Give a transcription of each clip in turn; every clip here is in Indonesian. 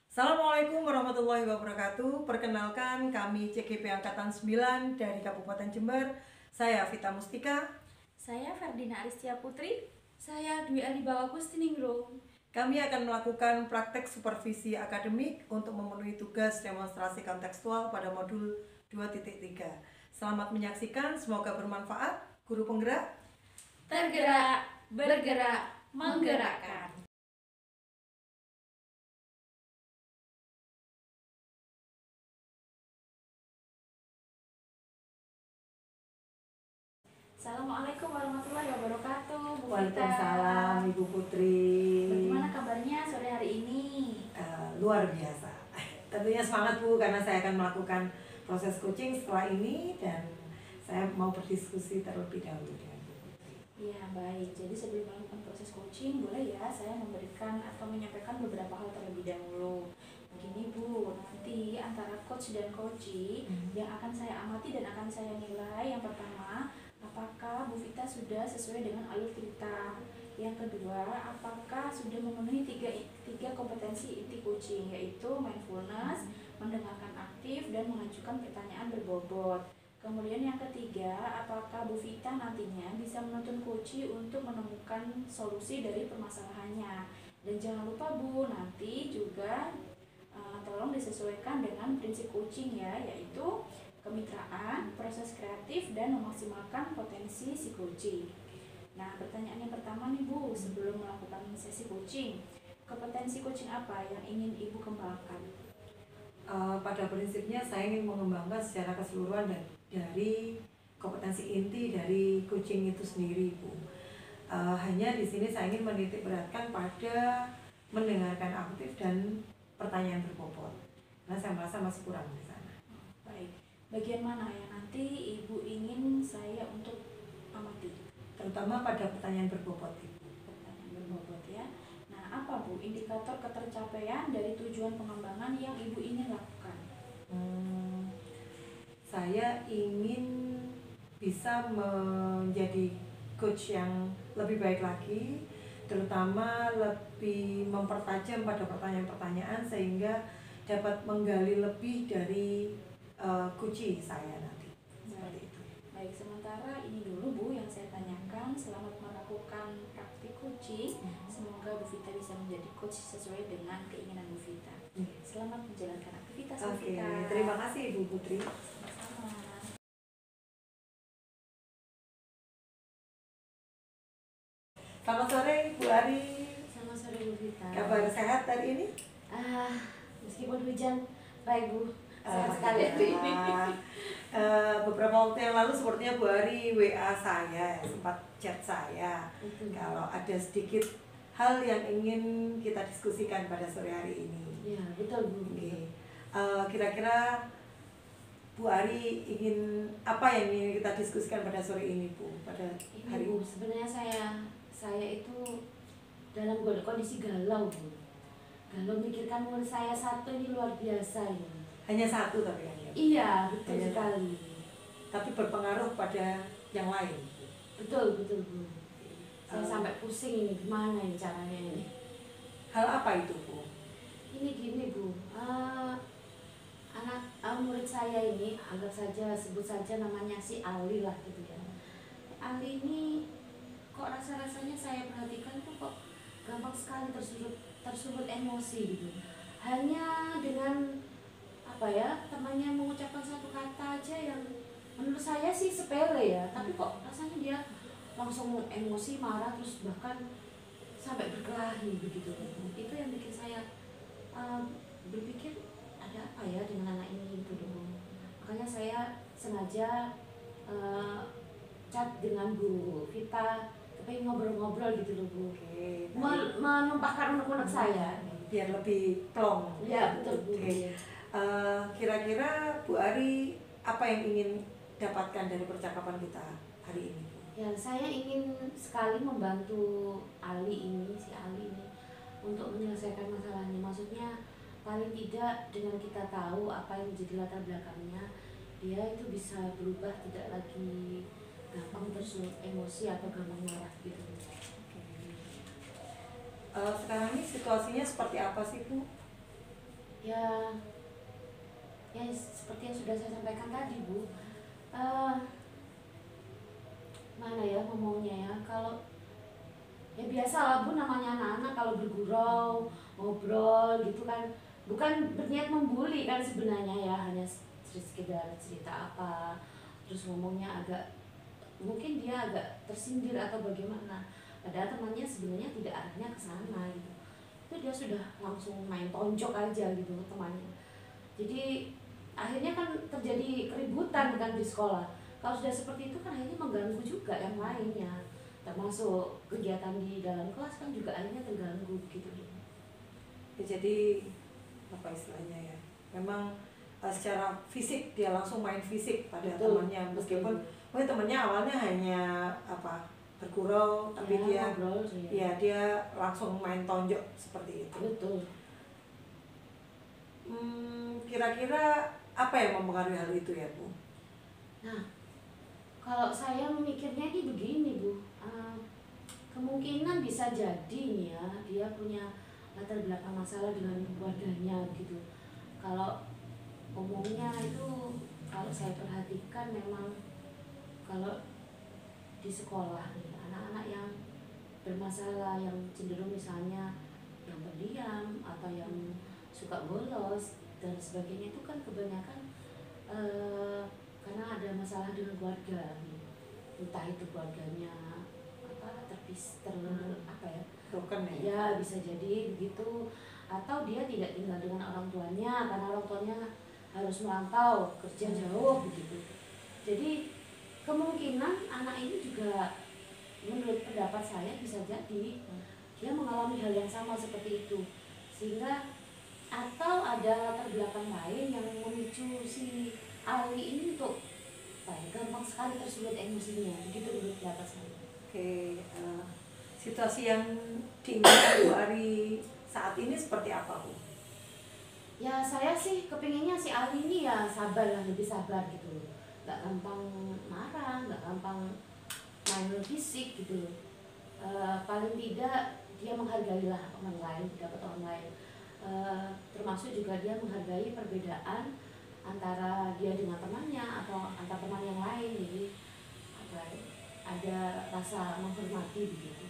Assalamualaikum warahmatullahi wabarakatuh. Perkenalkan, kami CGP Angkatan 9 dari Kabupaten Jember. Saya Vita Mustika. Saya Ferdina Aristia Putri. Saya Dwi Aribawa Kustiningrum. Kami akan melakukan praktek supervisi akademik untuk memenuhi tugas demonstrasi kontekstual pada modul 2.3. Selamat menyaksikan, semoga bermanfaat. Guru penggerak, Tergerak, bergerak, menggerakkan. Assalamualaikum warahmatullahi wabarakatuh, Bu Vita. Waalaikumsalam Ibu Putri. Bagaimana kabarnya sore hari ini? Luar biasa. Tentunya semangat Bu, karena saya akan melakukan proses coaching setelah ini dan saya mau berdiskusi terlebih dahulu dengan Bu Putri. Ya baik, jadi sebelum melakukan proses coaching, boleh ya saya memberikan atau menyampaikan beberapa hal terlebih dahulu. Begini Bu, nanti antara coach dan coachee yang akan saya amati dan akan saya nilai, yang pertama, apakah Bu Vita sudah sesuai dengan alur cerita. Yang kedua, apakah sudah memenuhi tiga kompetensi inti coaching, yaitu mindfulness, mendengarkan aktif, dan mengajukan pertanyaan berbobot. Kemudian yang ketiga, apakah Bu Vita nantinya bisa menuntun coachee untuk menemukan solusi dari permasalahannya. Dan jangan lupa Bu, nanti juga tolong disesuaikan dengan prinsip coaching ya, yaitu kemitraan, proses kreatif, dan memaksimalkan potensi si coaching. Nah, pertanyaan yang pertama nih Bu, sebelum melakukan sesi coaching, kompetensi coaching apa yang ingin Ibu kembangkan? Pada prinsipnya saya ingin mengembangkan secara keseluruhan dari kompetensi inti dari coaching itu sendiri, Bu. Hanya di sini saya ingin menitik beratkan pada mendengarkan aktif dan pertanyaan berbobot. Karena saya merasa masih kurang di sana. Baik, bagian mana yang nanti Ibu ingin saya untuk amati? Terutama pada pertanyaan berbobot, Ibu. Pertanyaan berbobot ya. Nah, apa Bu indikator ketercapaian dari tujuan pengembangan yang Ibu ingin lakukan? Saya ingin bisa menjadi coach yang lebih baik lagi, terutama lebih mempertajam pada pertanyaan-pertanyaan sehingga dapat menggali lebih dari coaching saya nanti. Seperti itu. Baik, sementara ini dulu Bu yang saya tanyakan. Selamat melakukan praktik coaching. Semoga Bu Vita bisa menjadi coach sesuai dengan keinginan Bu Vita. Selamat menjalankan aktivitas Bu Oke, Vita. terima kasih Ibu Putri. Sama-sama. Selamat sore Bu Ari. Selamat sore Bu Vita. Kabar sehat hari ini? Meskipun hujan, baik Bu. Sehat sekali hari ini. Beberapa waktu yang lalu sepertinya Bu Ari WA saya, sempat chat saya. Kalau ada sedikit hal yang ingin kita diskusikan pada sore hari ini. Ya, betul Bu. Oke. Kira-kira Bu Ari ingin apa yang ingin kita diskusikan pada sore ini Bu? Pada hari Bu, ini? sebenarnya saya itu dalam kondisi galau Bu. Galau mikirkan murid saya satu ini luar biasa ini. Hanya satu tapi kan ya? Iya, betul Hanya sekali. Tapi berpengaruh pada yang lain. Betul Bu. Saya sampai pusing ini, gimana ini caranya ini. Hal apa itu Bu? Ini gini Bu, murid saya ini, anggap saja, sebut saja namanya si Ali lah gitu ya. Ali ini kok rasa-rasanya saya perhatikan tuh kok gampang sekali tersulut emosi gitu. Hanya dengan temannya mengucapkan satu kata aja yang menurut saya sih sepele ya, tapi kok rasanya dia langsung emosi, marah, terus bahkan sampai berkelahi begitu. Itu yang bikin saya berpikir ada apa ya dengan anak ini gitu loh. Makanya saya sengaja chat dengan Bu Vita, tapi ngobrol-ngobrol gitu loh Bu. Oke, Menumpahkan unek-unek saya biar lebih plong. ya. Betul Bu. Oke. Kira-kira Bu Ari apa yang ingin dapatkan dari percakapan kita hari ini? Ya, saya ingin sekali membantu si Ali ini untuk menyelesaikan masalahnya. Maksudnya paling tidak dengan kita tahu apa yang menjadi latar belakangnya, dia itu bisa berubah, tidak lagi gampang tersulut emosi atau gampang marah gitu. Sekarang ini situasinya seperti apa sih Bu? Ya, ya seperti yang sudah saya sampaikan tadi Bu, Eh, mana ya ngomongnya ya, kalau ya biasa lah Bu, namanya anak-anak kalau bergurau ngobrol gitu kan, bukan berniat membuli kan sebenarnya ya, hanya sekedar cerita apa, terus ngomongnya agak mungkin dia agak tersindir atau bagaimana, padahal temannya sebenarnya tidak arahnya ke sana gitu, itu dia sudah langsung main tonjok aja gitu temannya. Jadi akhirnya kan terjadi keributan kan di sekolah. Kalau sudah seperti itu kan akhirnya mengganggu juga yang lainnya, termasuk kegiatan di dalam kelas kan juga akhirnya terganggu gitu. Ya, jadi apa istilahnya ya, memang secara fisik dia langsung main fisik pada Betul, temannya, betul. meskipun mungkin temannya awalnya hanya apa bergurau, tapi Ya, dia ngobrol, ya dia langsung main tonjok seperti itu. Betul. Kira-kira apa yang mempengaruhi hal itu ya Bu? Nah, kalau saya memikirnya ini begini Bu, kemungkinan bisa jadi nih ya, dia punya latar belakang masalah dengan keluarganya gitu. Kalau umumnya itu, kalau saya perhatikan memang kalau di sekolah nih, anak-anak yang bermasalah, yang cenderung misalnya yang pendiam atau yang suka bolos dan sebagainya, itu kan kebanyakan karena ada masalah dengan keluarga, entah itu keluarganya apa apa ya, Broken ya? ya bisa jadi begitu, atau dia tidak tinggal dengan orang tuanya karena orang tuanya harus merantau kerja jauh begitu. Jadi kemungkinan anak ini juga menurut pendapat saya bisa jadi dia mengalami hal yang sama seperti itu, sehingga atau ada latar belakang lain yang memicu si Ali ini untuk gampang sekali tersulut emosinya, begitu menurut pendapat saya. Oke, situasi yang diinginkan Bu Ari saat ini seperti apa Bu? Ya saya sih kepinginnya si Ali ini ya sabar lah, lebih sabar gitu, nggak gampang marah, nggak gampang main fisik gitu. Paling tidak dia menghargailah orang lain, pendapat orang lain. Termasuk juga dia menghargai perbedaan antara dia dengan temannya atau antar teman yang lain, jadi apa, ada rasa menghormati begitu.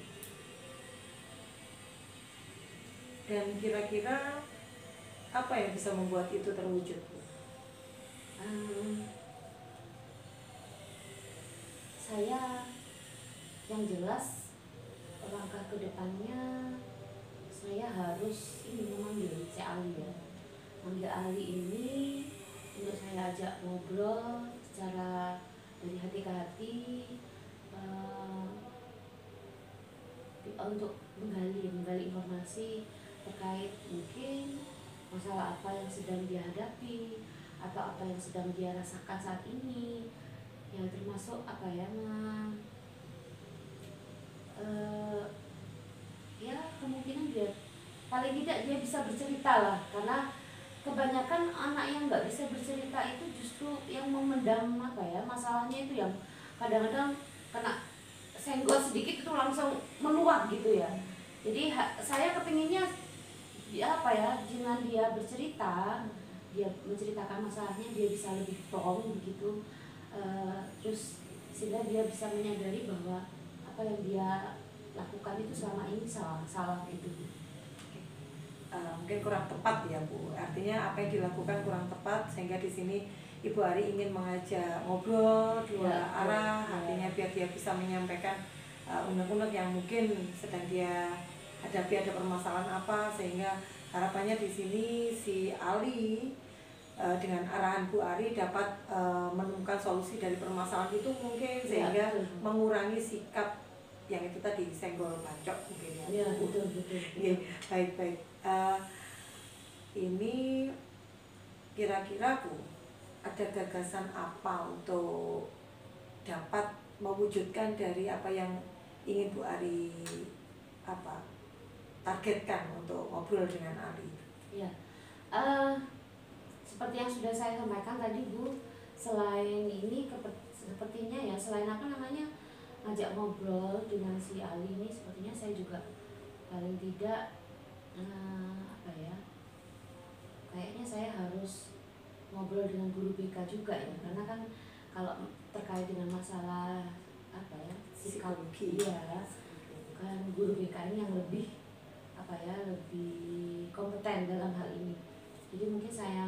Dan kira-kira apa yang bisa membuat itu terwujud Bu? Saya yang jelas langkah ke depannya saya harus ini memanggil si Ali ya, manggil Ali ini untuk saya ajak ngobrol secara dari hati ke hati, untuk menggali informasi terkait mungkin masalah apa yang sedang dia hadapi atau apa yang sedang dia rasakan saat ini, yang termasuk apa ya, ya kemungkinan dia paling tidak dia bisa bercerita lah, karena kebanyakan anak yang nggak bisa bercerita itu justru yang memendam apa ya masalahnya, itu yang kadang-kadang kena senggol sedikit itu langsung meluap gitu ya. Jadi saya kepinginnya dia apa ya, dengan dia bercerita, dia menceritakan masalahnya, dia bisa lebih plong begitu, terus sehingga dia bisa menyadari bahwa apa yang dia lakukan itu selama ini salah gitu. Mungkin kurang tepat ya Bu, artinya apa yang dilakukan kurang tepat, sehingga di sini Ibu Ari ingin mengajak ngobrol dua arah, artinya biar dia bisa menyampaikan unek-unek yang mungkin sedang dia hadapi, ada permasalahan apa, sehingga harapannya di sini si Ali dengan arahan Bu Ari dapat menemukan solusi dari permasalahan itu mungkin, sehingga mengurangi sikap yang itu tadi senggol bacok mungkin ya. Ya betul. Ya, baik. Ini kira-kira Bu, ada gagasan apa untuk dapat mewujudkan dari apa yang ingin Bu Ari targetkan untuk ngobrol dengan Ali? Ya, seperti yang sudah saya sampaikan tadi Bu, selain ini sepertinya ya, selain apa namanya ngajak ngobrol dengan si Ali ini, sepertinya saya juga paling tidak apa ya, kayaknya saya harus ngobrol dengan guru BK juga ya, karena kan kalau terkait dengan masalah apa ya, sikap, Psikologi. iya kan guru BK ini yang lebih apa ya, lebih kompeten dalam hal ini. Jadi mungkin saya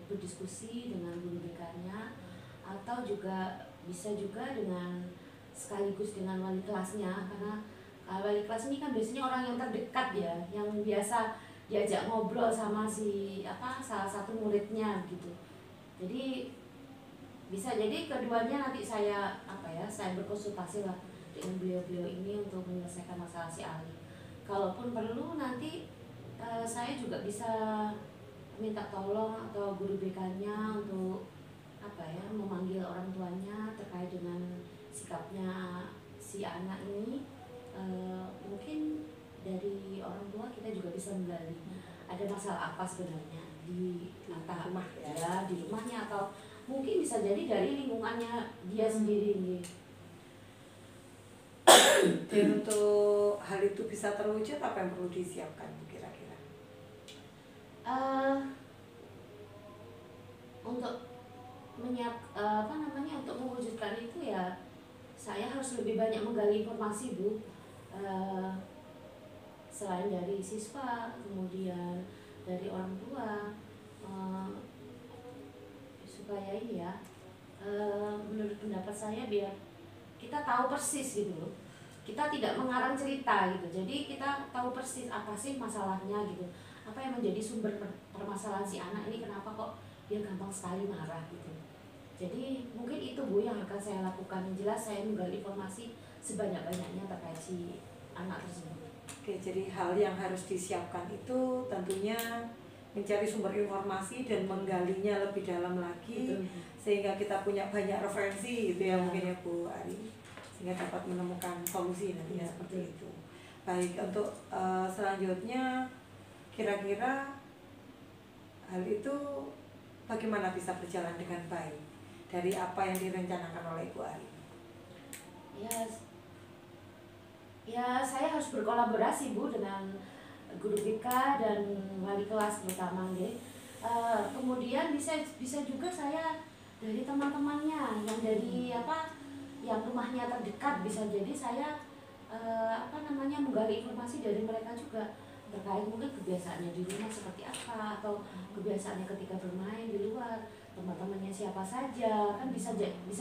berdiskusi dengan guru BK-nya, atau juga bisa juga dengan sekaligus dengan wali kelasnya, karena wali kelas ini kan biasanya orang yang terdekat ya, yang biasa diajak ngobrol sama si apa, salah satu muridnya gitu. Jadi bisa jadi keduanya nanti saya apa ya, saya berkonsultasi lah dengan beliau-beliau ini untuk menyelesaikan masalah si Ali. Kalaupun perlu nanti saya juga bisa minta tolong atau guru BK-nya untuk apa ya, memanggil orang tuanya terkait dengan sikapnya si anak ini. Mungkin dari orang tua kita juga bisa menggali ada masalah apa sebenarnya di rumah ya. ya, di rumahnya, atau mungkin bisa jadi dari lingkungannya dia sendiri nih. Dan untuk hal itu bisa terwujud, apa yang perlu disiapkan kira-kira? Untuk untuk mewujudkan itu ya saya harus lebih banyak menggali informasi, Bu. Selain dari siswa, kemudian dari orang tua, supaya ini ya, menurut pendapat saya biar kita tahu persis gitu loh. Kita tidak mengarang cerita gitu, jadi kita tahu persis apa sih masalahnya gitu, apa yang menjadi sumber permasalahan si anak ini, kenapa kok dia gampang sekali marah gitu. Jadi mungkin itu, Bu, yang akan saya lakukan. Yang jelas saya menggali informasi sebanyak-banyaknya terkait si anak tersebut. Oke, jadi hal yang harus disiapkan itu tentunya mencari sumber informasi dan menggalinya lebih dalam lagi. Betul. Sehingga kita punya banyak referensi gitu ya, mungkin ya Bu Ari, sehingga dapat menemukan solusi nantinya seperti itu. Baik, untuk selanjutnya kira-kira hal itu bagaimana bisa berjalan dengan baik dari apa yang direncanakan oleh Ibu Ari? Ya saya harus berkolaborasi, Bu, dengan guru BK dan wali kelas terutama deh. Kemudian bisa juga saya dari teman-temannya yang dari yang rumahnya terdekat, bisa jadi saya menggali informasi dari mereka juga terkait mungkin kebiasaannya di rumah seperti apa, atau kebiasaannya ketika bermain di luar, teman-temannya siapa saja, kan bisa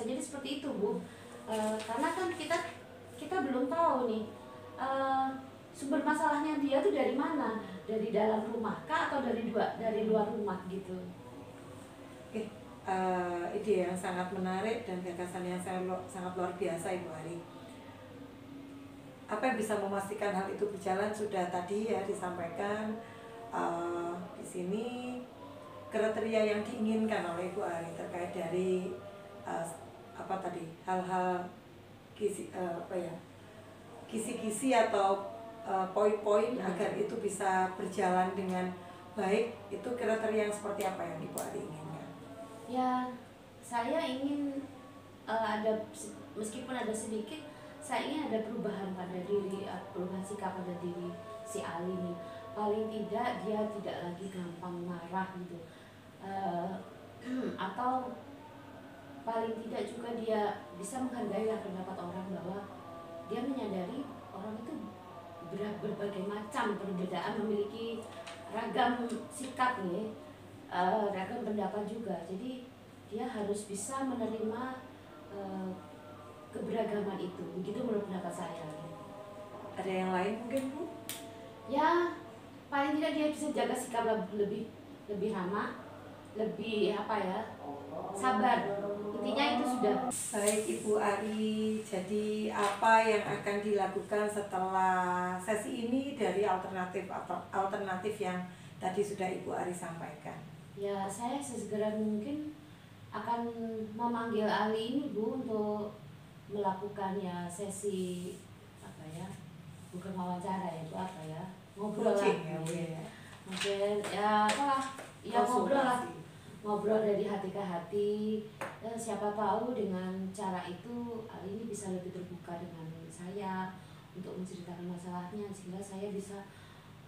jadi seperti itu, Bu. Karena kan kita belum tahu nih sumber masalahnya dia tuh dari mana, dari dalam rumah kah atau dari luar rumah gitu. Oke, ide yang sangat menarik dan gagasan yang sangat luar biasa, Ibu Ari. Apa yang bisa memastikan hal itu berjalan sudah tadi ya disampaikan di sini kriteria yang diinginkan oleh Ibu Ari terkait dari hal-hal kisi-kisi atau poin-poin agar itu bisa berjalan dengan baik. Itu kriteria yang seperti apa yang Ibu Ari inginkan? Ya, saya ingin meskipun ada sedikit, saya ingin ada perubahan pada perubahan sikap pada diri si Ali ini. Paling tidak dia tidak lagi gampang marah gitu, atau paling tidak juga dia bisa menghargai pendapat orang, bahwa dia menyadari orang itu berbagai macam perbedaan, memiliki ragam sikap nih, ragam pendapat juga. Jadi dia harus bisa menerima keberagaman itu. Begitu menurut pendapat saya. Ada yang lain mungkin, Bu? Ya, paling tidak dia bisa jaga sikap lebih ramah, lebih sabar. Intinya itu sudah. Baik, Ibu Ari, jadi apa yang akan dilakukan setelah sesi ini dari alternatif yang tadi sudah Ibu Ari sampaikan? Ya, saya sesegera mungkin akan memanggil Ali ini, Bu, untuk melakukan ya sesi bukan wawancara ya, itu ngobrol lah ya. Mungkin ngobrol dari hati ke hati. Siapa tahu dengan cara itu Ali ini bisa lebih terbuka dengan saya untuk menceritakan masalahnya, sehingga saya bisa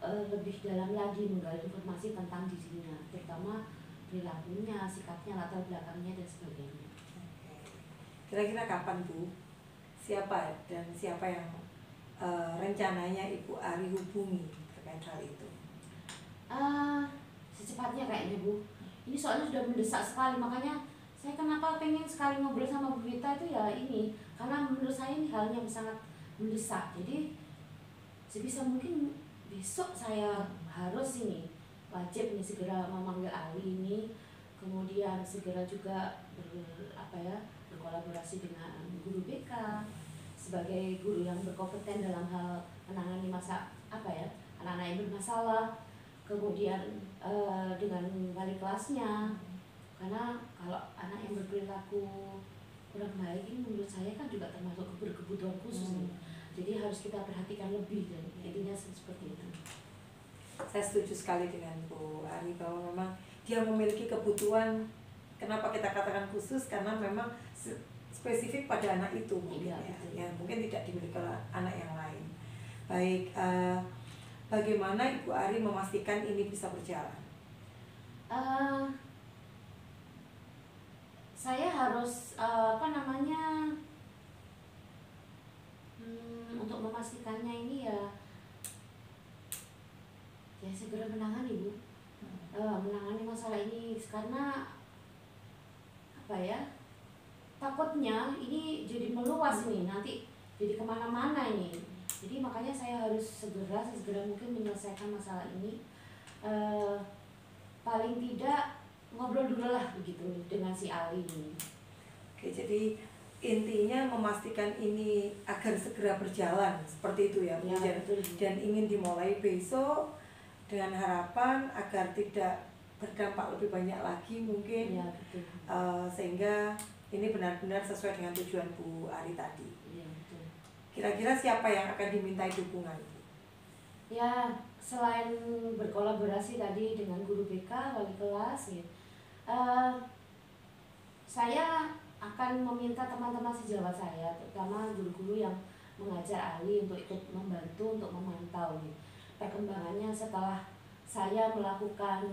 lebih dalam lagi menggali informasi tentang dirinya, terutama perilakunya, sikapnya, latar belakangnya dan sebagainya. Kira-kira kapan Bu? Siapa dan siapa yang rencananya Ibu Ari hubungi terkait hal itu? Secepatnya kayaknya Bu. Ini soalnya sudah mendesak sekali, makanya saya kenapa pengen sekali ngobrol sama Bu Vita itu ya ini, karena menurut saya ini halnya sangat mendesak. Jadi sebisa mungkin besok saya harus ini wajib nih segera memanggil Ali ini, kemudian segera juga berkolaborasi dengan guru BK sebagai guru yang berkompeten dalam hal menangani anak-anak yang bermasalah, kemudian dengan wali kelasnya, karena kalau anak yang berperilaku kurang baik ini menurut saya kan juga termasuk berkebutuhan khusus nih. Jadi harus kita perhatikan lebih, dan intinya seperti itu. Saya setuju sekali dengan Bu Ari bahwa memang dia memiliki kebutuhan. Kenapa kita katakan khusus? Karena memang spesifik pada anak itu mungkin Iya, ya, yang mungkin tidak dimiliki oleh anak yang lain. Baik, bagaimana Ibu Ari memastikan ini bisa berjalan? Saya harus untuk memastikannya ini ya segera menangani Bu, menangani masalah ini, karena takutnya ini jadi meluas nih, nanti jadi kemana-mana ini. Jadi makanya saya harus segera mungkin menyelesaikan masalah ini. Paling tidak ngobrol dulu lah begitu dengan si Ali ini. Oke, jadi intinya memastikan ini agar segera berjalan seperti itu ya, Bu. Ya, betul. Dan ingin dimulai besok dengan harapan agar tidak berdampak lebih banyak lagi mungkin, Ya, betul. Sehingga ini benar-benar sesuai dengan tujuan Bu Ari tadi. Ya, betul. Kira-kira siapa yang akan dimintai dukungan? Ya, selain berkolaborasi tadi dengan guru BK, wali kelas, ya, saya akan meminta teman-teman sejawat saya, terutama guru-guru yang mengajar Ali, untuk ikut membantu untuk memantau perkembangannya setelah saya melakukan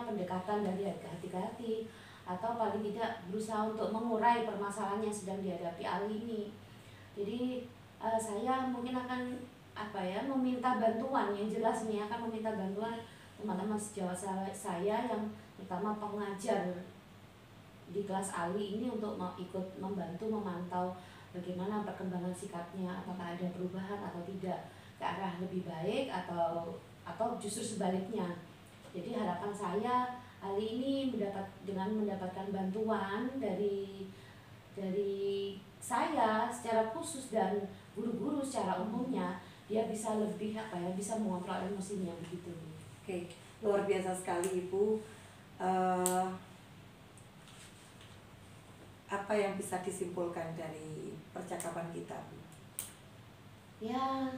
pendekatan dari hati ke hati, atau paling tidak berusaha untuk mengurai permasalahan yang sedang dihadapi Ali ini. Jadi saya mungkin akan meminta bantuan, yang jelas nih akan meminta bantuan teman-teman sejawat saya yang pertama pengajar di kelas Ali ini untuk ikut membantu memantau bagaimana perkembangan sikapnya, apakah ada perubahan atau tidak ke arah lebih baik atau justru sebaliknya. Jadi harapan saya Ali ini dengan mendapatkan bantuan dari saya secara khusus dan guru-guru secara umumnya, dia bisa lebih bisa mengontrol emosinya begitu. Oke, luar biasa sekali Ibu. Apa yang bisa disimpulkan dari percakapan kita, Bu? Ya,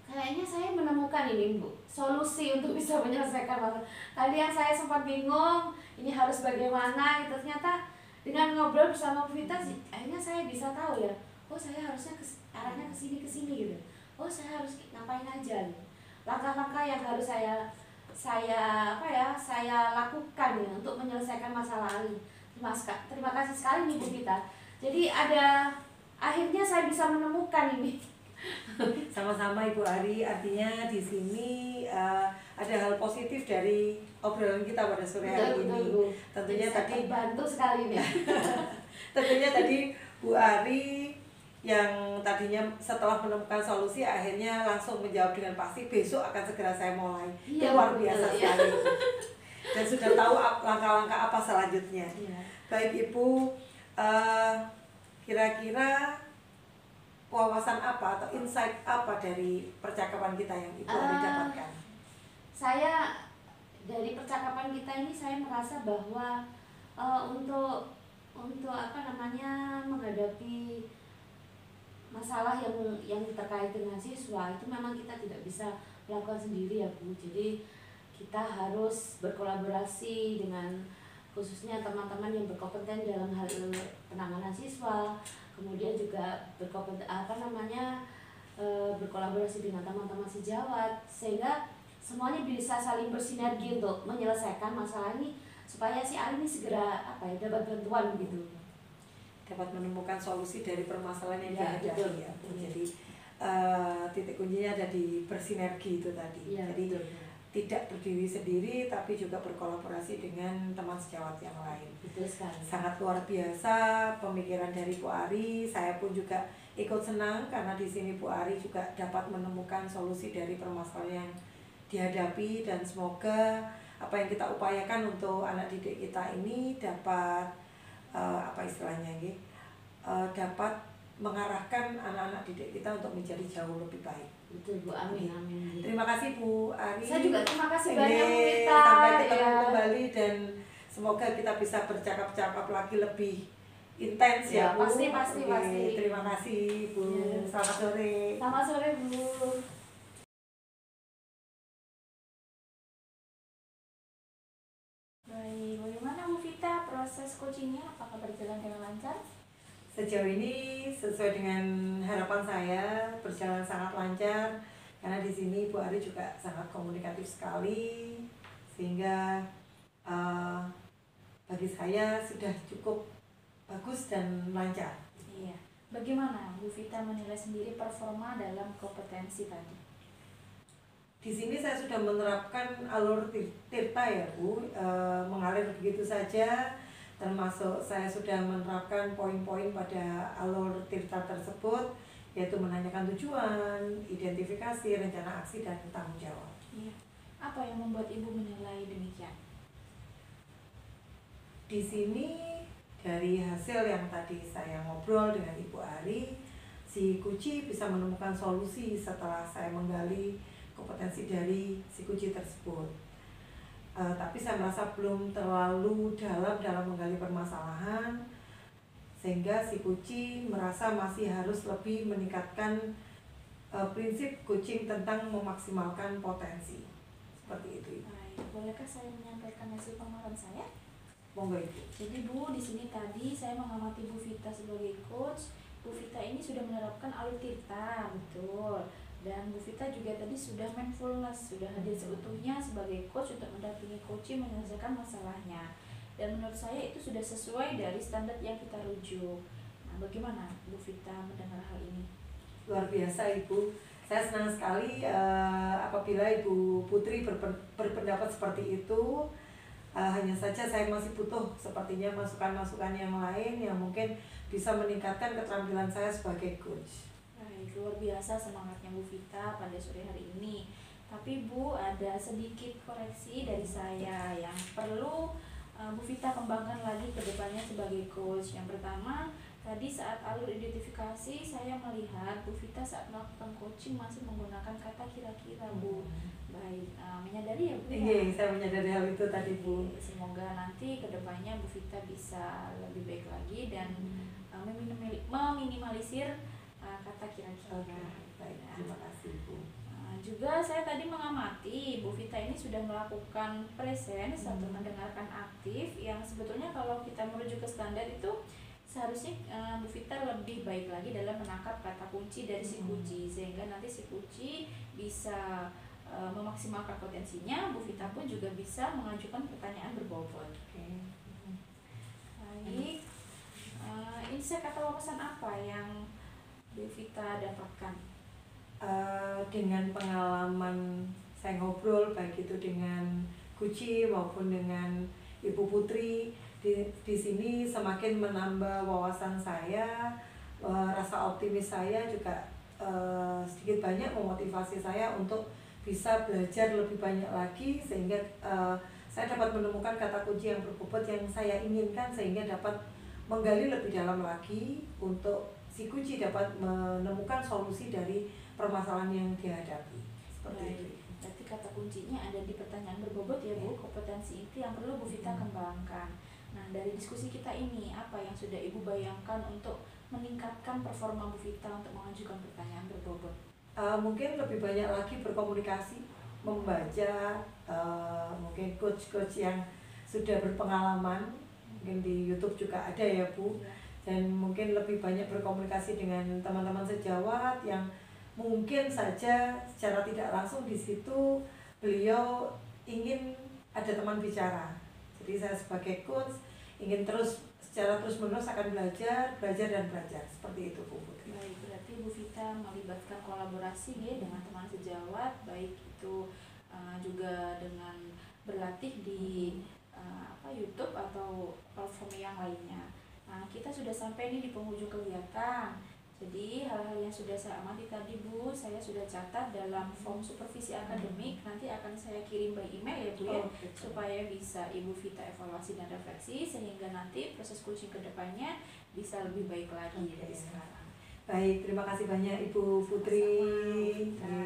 kayaknya saya menemukan ini Bu, solusi untuk bisa menyelesaikan masalah. Tadi yang saya sempat bingung, ini harus bagaimana, ternyata dengan ngobrol bersama Bu Vita, akhirnya saya bisa tahu ya, oh saya harusnya arahnya ke sini gitu. Oh saya harus ngapain aja nih. Langkah-langkah yang harus saya lakukan ya untuk menyelesaikan masalah ini. Terima kasih sekali nih Bu Vita. Jadi akhirnya saya bisa menemukan ini. Sama-sama Ibu Ari, artinya di sini ada hal positif dari obrolan kita pada sore hari ini. Tentunya tadi bantu sekali nih. Tentunya tadi Bu Ari yang tadinya setelah menemukan solusi akhirnya langsung menjawab dengan pasti besok akan segera saya mulai. Iya, luar biasa betul, sekali. Dan sudah tahu langkah-langkah apa selanjutnya. Iya. Baik Ibu, kira-kira wawasan apa atau insight apa dari percakapan kita yang Ibu Ari dapatkan? Saya dari percakapan kita ini saya merasa bahwa untuk menghadapi masalah yang terkait dengan siswa itu memang kita tidak bisa melakukan sendiri ya Bu. Jadi kita harus berkolaborasi dengan khususnya teman-teman yang berkompeten dalam hal penanganan siswa, kemudian juga berkompeten berkolaborasi dengan teman-teman sejawat sehingga semuanya bisa saling bersinergi untuk menyelesaikan masalah ini supaya si Ali ini segera dapat bantuan gitu. Dapat menemukan solusi dari permasalahan yang Ya, dihadapi betul. ya. Jadi titik kuncinya ada di bersinergi itu tadi. Ya, Jadi betul. tidak berdiri sendiri tapi juga berkolaborasi dengan teman sejawat yang lain. Betul sekali. Sangat luar biasa pemikiran dari Bu Ari. Saya pun juga ikut senang karena di sini Bu Ari juga dapat menemukan solusi dari permasalahan yang dihadapi, dan semoga apa yang kita upayakan untuk anak didik kita ini dapat dapat mengarahkan anak-anak didik kita untuk menjadi jauh lebih baik. Betul Bu, amin amin. Terima kasih Bu Ari. Saya juga terima kasih banyak Bu Vita. Sampai ketemu Ya. kembali dan semoga kita bisa bercakap-cakap lagi lebih intens ya, Ya, Bu. pasti. Terima kasih Bu. Ya. Selamat sore. Selamat sore Bu. Baik, bagaimana Bu Vita proses coachingnya? Apakah berjalan dengan lancar? Sejauh ini sesuai dengan harapan saya berjalan sangat lancar karena di sini Bu Ari juga sangat komunikatif sekali sehingga bagi saya sudah cukup bagus dan lancar. Iya. Bagaimana Bu Vita menilai sendiri performa dalam kompetensi tadi? Di sini saya sudah menerapkan alur tirta ya Bu, mengalir begitu saja, termasuk saya sudah menerapkan poin-poin pada alur tirta tersebut, yaitu menanyakan tujuan, identifikasi, rencana aksi, dan tanggung jawab. Iya. Apa yang membuat Ibu menilai demikian? Di sini dari hasil yang tadi saya ngobrol dengan Ibu Ari, si Kuci bisa menemukan solusi setelah saya menggali kompetensi dari si Kuci tersebut. Tapi saya merasa belum terlalu dalam menggali permasalahan, sehingga si Kuci merasa masih harus lebih meningkatkan prinsip coaching tentang memaksimalkan potensi. Seperti itu. Baik, bolehkah saya menyampaikan hasil pengamatan saya? Monggo Ibu. Jadi Bu, di sini tadi saya mengamati Bu Vita sebagai coach. Bu Vita ini sudah menerapkan alur tirta, betul. Dan Bu Vita juga tadi sudah mindfulness, sudah hadir seutuhnya sebagai coach untuk mendampingi coaching menyelesaikan masalahnya. Dan menurut saya itu sudah sesuai dari standar yang kita rujuk. Nah, bagaimana Bu Vita mendengar hal ini? Luar biasa Ibu. Saya senang sekali apabila Ibu Putri berpendapat seperti itu. Hanya saja saya masih butuh sepertinya masukan-masukan yang lain yang mungkin bisa meningkatkan keterampilan saya sebagai coach. Baik, luar biasa semangatnya Bu Vita pada sore hari ini. Tapi Bu, ada sedikit koreksi dari saya yang perlu Bu Vita kembangkan lagi ke depannya sebagai coach. Yang pertama, tadi saat alur identifikasi saya melihat Bu Vita saat melakukan coaching masih menggunakan kata kira-kira Bu. Baik, menyadari ya Bu ya? Iya, saya menyadari hal itu tadi Bu. Semoga nanti ke depannya Bu Vita bisa lebih baik lagi dan meminimalisir kata kira-kira. Baik, terima kasih Bu. Juga saya tadi mengamati Bu Vita ini sudah melakukan presence atau mendengarkan aktif yang sebetulnya kalau kita merujuk ke standar itu seharusnya Bu Vita lebih baik lagi dalam menangkap kata kunci dari si Kuci sehingga nanti si Kuci bisa memaksimalkan potensinya. Bu Vita pun juga bisa mengajukan pertanyaan berbobot. Baik, insight atau wawasan apa yang Bu Vita dapatkan? Dengan pengalaman saya ngobrol baik itu dengan Kuci maupun dengan Ibu Putri di sini semakin menambah wawasan saya, rasa optimis saya juga sedikit banyak memotivasi saya untuk bisa belajar lebih banyak lagi sehingga saya dapat menemukan kata kunci yang berbobot yang saya inginkan sehingga dapat menggali lebih dalam lagi untuk si Kuci dapat menemukan solusi dari permasalahan yang dihadapi. Seperti itu. Berarti kata kuncinya ada di pertanyaan berbobot ya Bu, kompetensi itu yang perlu Bu Vita kembangkan. Nah, dari diskusi kita ini, apa yang sudah Ibu bayangkan untuk meningkatkan performa Bu Vita untuk mengajukan pertanyaan berbobot? Mungkin lebih banyak lagi berkomunikasi, membaca, mungkin coach-coach yang sudah berpengalaman, mungkin di YouTube juga ada ya Bu, dan mungkin lebih banyak berkomunikasi dengan teman-teman sejawat yang mungkin saja secara tidak langsung di situ beliau ingin ada teman bicara. Jadi saya sebagai coach ingin terus secara terus-menerus akan belajar dan belajar. Seperti itu Bu Putri. Baik, berarti Bu Vita melibatkan kolaborasi ya dengan teman sejawat, baik itu juga dengan berlatih di YouTube atau platform yang lainnya. Nah, kita sudah sampai nih di penghujung kegiatan. Jadi hal-hal yang sudah saya amati tadi Bu, saya sudah catat dalam form supervisi akademik. Nanti akan saya kirim by email ya Bu ya, supaya bisa Ibu Vita evaluasi dan refleksi, sehingga nanti proses coaching kedepannya bisa lebih baik lagi dari sekarang. Baik, terima kasih banyak Ibu Putri. Sama-sama, Bu Vita.